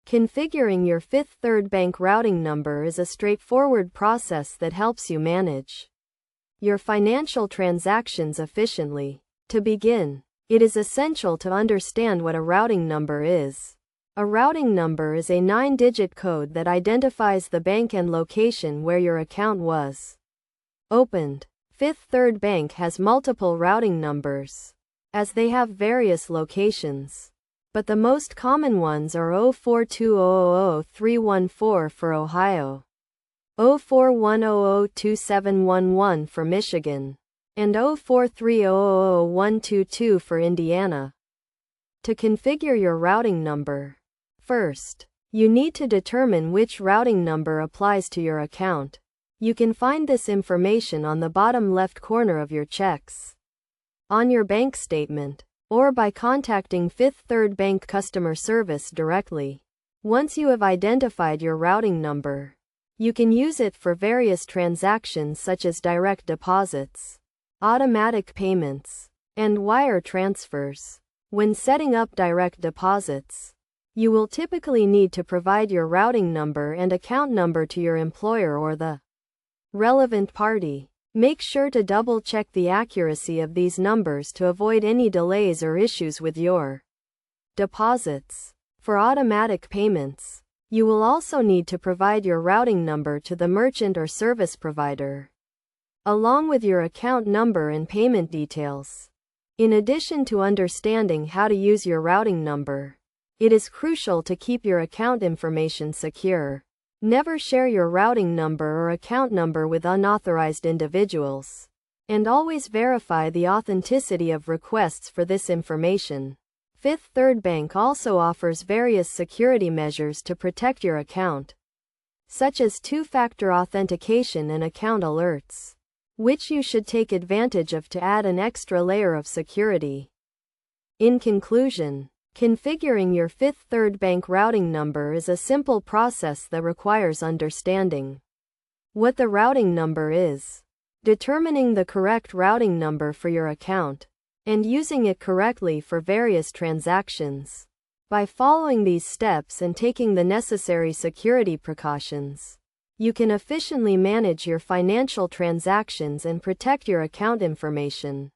Configuring your Fifth Third Bank routing number is a straightforward process that helps you manage your financial transactions efficiently. To begin, it is essential to understand what a routing number is. A routing number is a 9-digit code that identifies the bank and location where your account was opened. Fifth Third Bank has multiple routing numbers, as they have various locations. But the most common ones are 0420000314 for Ohio, 0410022711 for Michigan, and 04300122 for Indiana. To configure your routing number, first, you need to determine which routing number applies to your account. You can find this information on the bottom left corner of your checks, on your bank statement, or by contacting Fifth Third Bank customer service directly. Once you have identified your routing number, you can use it for various transactions such as direct deposits, automatic payments, and wire transfers. When setting up direct deposits, you will typically need to provide your routing number and account number to your employer or the relevant party. Make sure to double-check the accuracy of these numbers to avoid any delays or issues with your deposits. For automatic payments, you will also need to provide your routing number to the merchant or service provider, along with your account number and payment details. In addition to understanding how to use your routing number, it is crucial to keep your account information secure. Never share your routing number or account number with unauthorized individuals, and always verify the authenticity of requests for this information. Fifth Third Bank also offers various security measures to protect your account, such as two-factor authentication and account alerts, which you should take advantage of to add an extra layer of security. In conclusion, configuring your Fifth Third Bank routing number is a simple process that requires understanding what the routing number is, determining the correct routing number for your account, and using it correctly for various transactions. By following these steps and taking the necessary security precautions, you can efficiently manage your financial transactions and protect your account information.